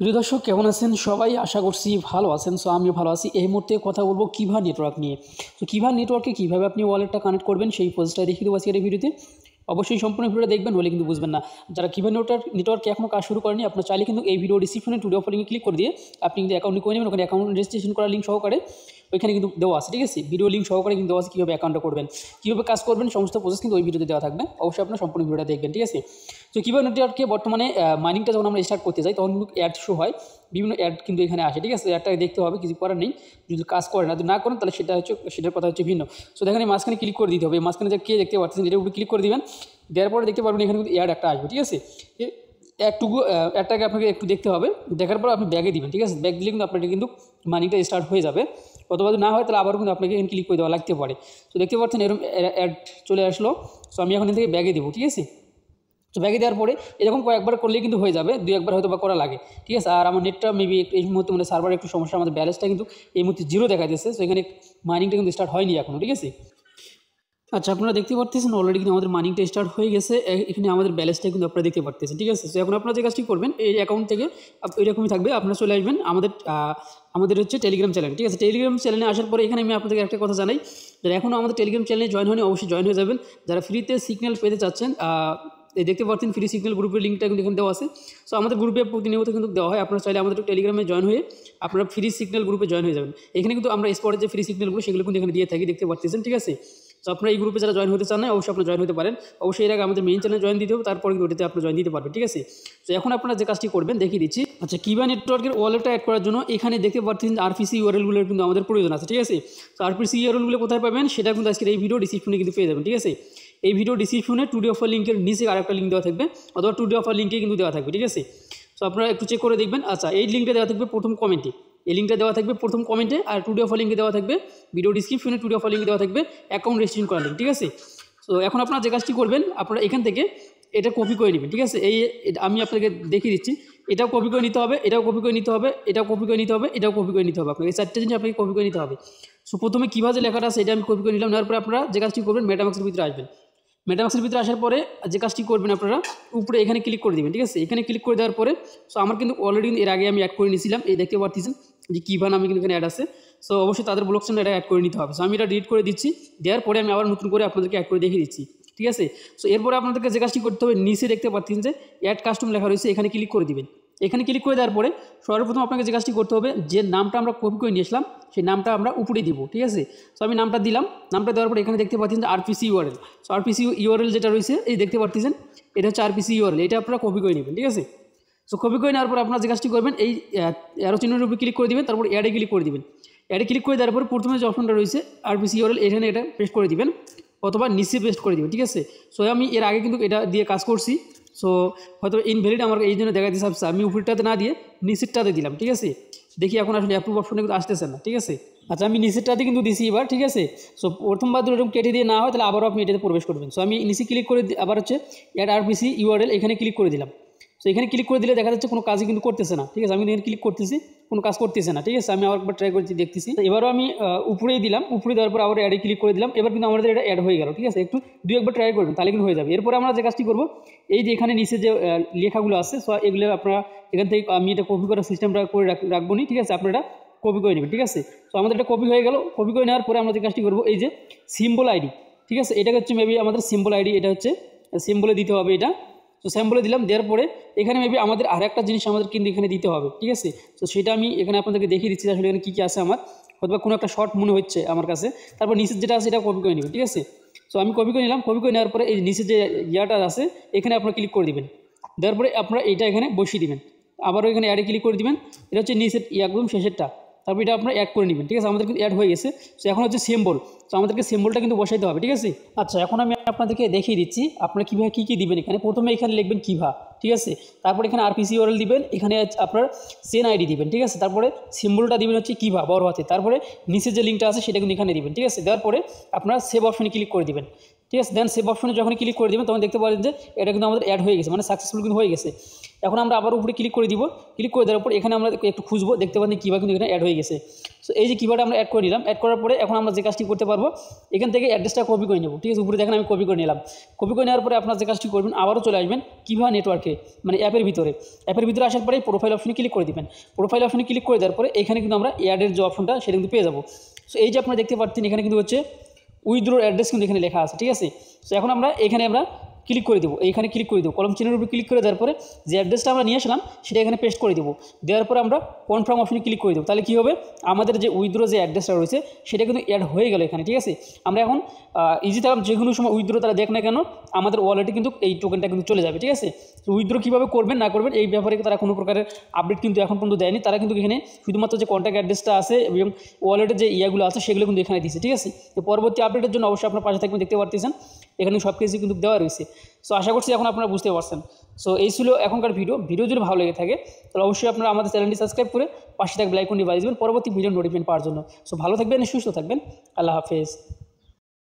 প্রিয় দর্শক, কেমন আছেন সবাই? আশা করছি ভালো আছেন। সো আমিও ভালো আছি। এই মুহূর্তে কথা বলবো কিভা নেটওয়ার্ক নিয়ে। তো কিভা নেটওয়ার্কে কীভাবে আপনি ওয়ালেটটা কানেক্ট করবেন সেই প্রসেসটা দেখিয়ে দেবো আজকের এই ভিডিওতে। অবশ্যই সম্পূর্ণ ভিডিওটা দেখবেন, হলে কিন্তু বুঝবেন না। যারা কিভা নেটওয়ার্কে এখনও কাজ শুরু করেনি, আপনার চাইলে কিন্তু এই ভিডিও ডিসক্রিপশনে টুডে অফার লিঙ্কে ক্লিক করে দিয়ে আপনি কিন্তু অ্যাকাউন্ট করে নেবেন। ওখানে অ্যাকাউন্ট রেজিস্ট্রেশন করার লিঙ্ক সহকারে ওইখানে কিন্তু দেওয়া আছে, ঠিক আছে? ভিডিও লিঙ্ক সহকারে কিন্তু দেওয়া আছে কীভাবে অ্যাকাউন্টটা করবেন, কীভাবে কাজ করবেন, সমস্ত প্রসেস কিন্তু ওই ভিডিওতে দেওয়া থাকবে। অবশ্যই আপনার সম্পূর্ণ ভিডিওটা দেখবেন, ঠিক আছে? তো কিভা নেটওয়ার্কে বর্তমানে মাইনিংটা যখন আমরা স্টার্ট করতে যাই তখন কিন্তু অ্যাড শো হয়, বিভিন্ন অ্যাড কিন্তু এখানে আসে, ঠিক আছে? অ্যাডটাকে দেখতে হবে, কিছু করার নেই। যদি কাজ করেন যদি না করেন তাহলে সেটার কথা হচ্ছে ভিন্ন। সো দেখেন এই মাঝখানে ক্লিক করে দিতে হবে। মাঝখানে যে কে দেখতে পাচ্ছেন এটার উপরে ক্লিক করে দিবেন। দেওয়ার পরে দেখতে পারবেন এখানে কিন্তু অ্যাড একটা আসবে, ঠিক আছে? অ্যাডটাকে আপনাকে একটু দেখতে হবে। দেখার পর আপনি ব্যাগে দিবেন, ঠিক আছে? ব্যাগ দিলে কিন্তু আপনার কিন্তু মানিটা স্টার্ট হয়ে যাবে। অথবা যদি না হয় তাহলে আবারও কিন্তু আপনাকে এখানে ক্লিক করে দেওয়া লাগতে পারে। তো দেখতে পাচ্ছেন এরকম অ্যাড চলে আসলো। সো আমি এখন থেকে ব্যাগে দেবো, ঠিক আছে? তো ব্যাগে দেওয়ার পরে এরকম কয়েকবার করলেই কিন্তু হয়ে যাবে, 2-1 বার হয়তো বা করা লাগে, ঠিক আছে? আর আমার নেটটা মেবি এই মুহূর্তে মানে সার্ভার একটু সমস্যা, আমাদের ব্যালেন্সটা কিন্তু এই মুহূর্তে 0 দেখা যাচ্ছে। সো এখানে মাইনিংটা কিন্তু স্টার্ট হয়নি এখনও, ঠিক আছে? আচ্ছা, আপনারা দেখতে পারতেছেন অলরেডি কিন্তু আমাদের মানিংটা স্টার্ট হয়ে গেছে। এখানে আমাদের ব্যালেন্সটা কিন্তু আপনারা দেখতে পারতেছেন, ঠিক আছে? তো এখন আপনারা যে কাজটি করবেন, এই অ্যাকাউন্ট থেকে এরকমই থাকবে, আপনারা চলে আসবেন আমাদের হচ্ছে টেলিগ্রাম চ্যানেল, ঠিক আছে? টেলিগ্রাম চ্যানেলে আসার পরে এখানে আমি আপনাদেরকে একটা কথা জানাই, যারা এখনও আমাদের টেলিগ্রাম চ্যানেলে জয়েন হয়নি অবশ্যই জয়েন হয়ে যাবেন। যারা ফ্রিতে সিগন্যাল পেতে চাচ্ছেন, এই দেখতে পাচ্ছেন ফ্রি সিগন্যাল গ্রুপের লিঙ্কটা কিন্তু এখানে দেওয়া আছে। সো আমাদের গ্রুপে প্রতিনিয়ত কিন্তু দেওয়া হয়, আপনারা চাইলে আমাদের টেলিগ্রামে জয়েন হয়ে আপনারা ফ্রি সিগন্যাল গ্রুপে জয়েন হয়ে যাবেন। এখানে কিন্তু আমরা স্পটের যে ফ্রি সিগন্যালগুলো সেগুলো কিন্তু এখানে দিয়ে থাকি, দেখতে পাচ্ছেন, ঠিক আছে? তো আপনারা এই গ্রুপে যারা জয়েন হতে চান না অবশ্যই আপনারা জয়েন হতে পারেন। অবশ্যই এর আগে আমাদের মেইন চ্যানেলে জয়েন দিতে হবে, তারপরে কিন্তু ওটাতে আপনারা জয়েন দিতে পারবেন, ঠিক আছে? তো এখন আপনারা যে কাজটি করবেন দেখিয়ে দিচ্ছি। আচ্ছা, কিভা নেটওয়ার্কের ওয়ালেটটা অ্যাড করার জন্য এখানে দেখতে পাচ্ছেন আরপিসি ইউআরএলগুলোর কিন্তু আমাদের প্রয়োজন আছে, ঠিক আছে? তো আরপিসি ইউআরএলগুলো কোথায় পাবেন সেটা কিন্তু আজকের এই ভিডিও ডিসক্রিপশনে কিন্তু পেয়ে যাবেন, ঠিক আছে? এই ভিডিও ডিসক্রিপশনে টুডে অফার লিঙ্কের নিচে আরেকটা লিঙ্ক দেওয়া থাকবে, অথবা টুডে অফার লিঙ্কে কিন্তু দেওয়া থাকবে, ঠিক আছে? তো আপনারা একটু চেক করে দেখবেন। আচ্ছা, এই লিঙ্কটা দেওয়া থাকবে প্রথম কমেন্টে, এই লিঙ্কটা দেওয়া থাকবে প্রথম কমেন্টে, আর টুডে অফার লিঙ্কে দেওয়া থাকবে ভিডিও ডিসক্রিপশনে, টুডে অফার লিঙ্কে দেওয়া থাকবে অ্যাকাউন্ট রেজিস্ট্রেশন করার লিঙ্ক, ঠিক আছে? তো এখন আপনারা যে কাজটি করবেন, আপনারা এখান থেকে এটা কপি করে নেবেন, ঠিক আছে? আমি আপনাকে দেখিয়ে দিচ্ছি। এটাও কপি করে নিতে হবে, এটাও কপি করে নিতে হবে, এটাও কপি করে নিতে হবে, এটাও কপি করে নিতে হবে। আপনাকে এই 4টে জিনিস আপনাকে কপি করে নিতে হবে। সো প্রথমে কীভাবে লেখাটা আছে এটা আমি কপি করে নিলাম। নেওয়ার পরে আপনারা যে কাজটি করবেন, মেটামাক্সের ভিতরে আসবেন। মেটামাক্সের ভিতরে আসার পরে যে কাজটি করবেন, আপনারা উপরে এখানে ক্লিক করে দেবেন, ঠিক আছে? এখানে ক্লিক করে দেওয়ার পরে সো আমার কিন্তু অলরেডি এর আগে আমি অ্যাড করে নিয়েছিলাম, এই দেখতে পাচ্ছেন যে কিভা নামে কিন্তু এখানে অ্যাড আছে। সো অবশ্যই তাদের ব্লক চেনে এটা অ্যাড করে নিতে হবে। সো আমি এটা ডিলিট করে দিচ্ছি। দেওয়ার পরে আমি আবার নতুন করে আপনাদেরকে অ্যাড করে দেখিয়ে দিচ্ছি, ঠিক আছে? সো এরপরে আপনাদেরকে যে কাজটি করতে হবে, নিচে দেখতে পাচ্ছেন যে অ্যাড কাস্টম লেখা রয়েছে, এখানে ক্লিক করে দিবেন। এখানে ক্লিক করে দেওয়ার পরে সর্বপ্রথম আপনাকে যে কাজটি করতে হবে, যে নামটা আমরা কপি করে নিয়েছিলাম সেই নামটা আমরা উপরে দিব, ঠিক আছে? সো আমি নামটা দিলাম। নামটা দেওয়ার পরে এখানে দেখতে পাচ্ছেন যে RPC URL. So RPC URL যেটা রয়েছে এই দেখতে পাচ্ছেন, এটা হচ্ছে আরপিসি ইউআরএল, এটা আপনারা কপি করে নেবেন, ঠিক আছে? সো কপি করে নেওয়ার পর আপনারা যে কাজটি করবেন, এই অ্যারো চিহ্নের উপরে ক্লিক করে দিবেন, তারপর অ্যাডে ক্লিক করে দিবেন। অ্যাডে ক্লিক করে দেওয়ার পর প্রথমে যে অপশনটা রয়েছে আরপিসি ইউআরএল, এখানে এটা পেস্ট করে দিবেন, অথবা নিচে পেস্ট করে দিবেন, ঠিক আছে? সো আমি এর আগে কিন্তু এটা দিয়ে কাজ করছি। সো হয়তো ইনভ্যালিড আমার এই জন্য দেখা দিচ্ছে, আমি উপরেরটাতে না দিয়ে নিচেরটাতে দিলাম, ঠিক আছে? দেখি এখন আসলে অ্যাপ্রুভ অপশনে কিন্তু আসতেছে না, ঠিক আছে? আচ্ছা, আমি নিচেরটাতে কিন্তু দিছি এবার, ঠিক আছে? সো প্রথমবার যদি এরকম কেটে দিয়ে না হয় তাহলে আবারও আপনি এটাতে প্রবেশ করবেন। সো আমি নিচে ক্লিক করে আবার হচ্ছে অ্যাড আরপিসি ইউআরএল, এখানে ক্লিক করে দিলাম। সো এখানে ক্লিক করে দিলে দেখা যাচ্ছে কোনো কাজই কিন্তু করতেছে না, ঠিক আছে? আমি এখানে ক্লিক করতেছি, কোনো কাজ করতেছে না, ঠিক আছে? আমি আবার একবার ট্রাই করছি, দেখতেছি। এবারও আমি উপরেই দিলাম, উপরে দেওয়ার পর আবার অ্যাডে ক্লিক করে দিলাম। এবার কিন্তু আমাদের এটা অ্যাড হয়ে গেল, ঠিক আছে? একটু 2-1 বার ট্রাই করবেন, তাহলে কিন্তু হয়ে যাবে। এরপরে আমরা যে কাজটি করবো, এই যে এখানে নিচে যে লেখাগুলো আছে, সো এগুলো আপনারা এখান থেকে আমি এটা কপি করার সিস্টেমটা করে রাখবো নি, ঠিক আছে? আপনারা কপি করে নেবেন, ঠিক আছে? সো আমাদের এটা কপি হয়ে গেল। কপি করে নেওয়ার পরে আমরা যে কাজটি করবো, এই যে সিম্বল আইডি, ঠিক আছে? এটা হচ্ছে মেবি আমাদের সিম্বল আইডি, এটা হচ্ছে সিম্বলে দিতে হবে এটা। তো সিম্বলে দিলাম। দেওয়ার পরে এখানে মেবি আমাদের আর একটা জিনিস আমাদের কিন্তু এখানে দিতে হবে, ঠিক আছে? তো সেটা আমি এখানে আপনাদেরকে দেখিয়ে দিচ্ছি আসলে এখানে কী কী আছে আমার, অথবা কোনো একটা শর্ট মনে হচ্ছে আমার কাছে। তারপর নিচের যেটা আছে এটা কপি করে নেবেন, ঠিক আছে? সো আমি কপি করে নিলাম। কপি করে নেওয়ার পরে এই নিচে যে ইয়াটা আছে এখানে আপনারা ক্লিক করে দিবেন। দেওয়ার পরে আপনারা এইটা এখানে বসিয়ে দিবেন। আবারও এখানে অ্যাডে ক্লিক করে দিবেন। এটা হচ্ছে নিচের একদম শেষেরটা। তারপর এটা আপনারা অ্যাড করে নেবেন, ঠিক আছে? আমাদের কিন্তু অ্যাড হয়ে গেছে। সো এখন হচ্ছে সিম্বল। তো আমাদেরকে সিম্বলটা কিন্তু বসাইতে হবে, ঠিক আছে? আচ্ছা, এখন আমি আপনাদেরকে দেখিয়ে দিচ্ছি আপনারা কীভাবে কী দিবেন। এখানে প্রথমে এখানে লিখবেন কিভা, ঠিক আছে? তারপর এখানে আরপিসি ইউআরএল দিবেন, এখানে আপনার সেন আইডি দিবেন, ঠিক আছে? তারপরে সিম্বলটা দিবেন হচ্ছে কিভা বড় হাতে, তারপরে নিচে যে লিঙ্কটা আছে সেটা কিন্তু এখানে দিবেন, ঠিক আছে? দেওয়ার পরে আপনারা সেভ অপশনে ক্লিক করে দিবেন, ঠিক আছে? দেন সেভ অপশনে যখন ক্লিক করে দেবেন তখন দেখতে পারেন যে এটা কিন্তু আমাদের অ্যাড হয়ে গেছে, মানে সাকসেসফুল কিন্তু হয়ে গেছে। এখন আমরা আবার উপরে ক্লিক করে দিব। ক্লিক করে দেওয়ার পর এখানে আমরা একটু খুঁজবো, দেখতে পাচ্ছি কিবা কিন্তু এখানে অ্যাড হয়ে গেছে। সো এই যে কিবাটা আমরা অ্যাড করে নিলাম, অ্যাড করার পরে এখন আমরা যে কাজটি করতে পারবো, এখান থেকে অ্যাড্রেসটা কপি করে নেব। ঠিক আছে, উপরে দেখেন আমি কপি করে নিলাম। কপি করে নেওয়ার পরে আপনার যে কাজটি করবেন, আবারও চলে আসবেন কিভা নেটওয়ার্কে, মানে অ্যাপের ভিতরে আসার পরে প্রোফাইল অপশনে ক্লিক করে দিবেন। প্রোফাইল অপশনে ক্লিক করে দেওয়ার পরে এখানে কিন্তু আমরা অ্যাডের যে অপশনটা সেটা কিন্তু পেয়ে যাবো। সো এই যে আপনারা দেখতে পাচ্ছেন এখানে কিন্তু হচ্ছে উইথড্রোর অ্যাড্রেস কিন্তু এখানে লেখা আছে। ঠিক আছে, সো এখন আমরা এখানে ক্লিক করে দেবো, এইখানে ক্লিক করে দেবো, কলম চিহ্নের উপরে ক্লিক করে দেওয়ার পরে যে অ্যাড্রেসটা আমরা নিয়ে আসলাম সেটা এখানে পেস্ট করে দেবো। দেওয়ার পরে আমরা কনফার্ম অপশনে ক্লিক করে দেবো। তাহলে কী হবে, আমাদের যে উইথড্রো যে অ্যাড্রেসটা রয়েছে সেটা কিন্তু অ্যাড হয়ে গেল এখানে। ঠিক আছে, আমরা এখন ইজি তারা যে কোনো সময় উইথড্রো তারা দেখ না কেন আমাদের ওয়ালেটে কিন্তু এই টোকেনটা কিন্তু চলে যাবে। ঠিক আছে, তো উইথড্রো কীভাবে করবেন না করবেন এই ব্যাপারে তারা কোনো প্রকারের আপডেট কিন্তু এখন পর্যন্ত দেয়নি। তারা কিন্তু এখানে শুধুমাত্র যে কন্ট্যাক্ট অ্যাড্রেসটা আছে এবং ওয়ালেটের যে ইয়াগুলো আছে সেগুলো কিন্তু এখানে দিচ্ছে। ঠিক আছে, তো পরবর্তী আপডেটের জন্য অবশ্যই আপনার পাশে থাকবেন, দেখতে পারতেছেন এখানে সব কিছু কিন্তু দেওয়া রয়েছে। সো আশা করছি এখন আপনারা বুঝতে পারছেন। সো এই ছিল এখনকার ভিডিও যদি ভালো লেগে থাকে তাহলে অবশ্যই আপনারা আমাদের চ্যানেলটি সাবস্ক্রাইব করে পাশে থাকবে লাইক করে বাজিয়ে দেবেন পরবর্তী ভিডিও নোটিফিকেশন পাওয়ার জন্য। সো ভালো থাকবেন, সুস্থ থাকবেন, আল্লাহ হাফেজ।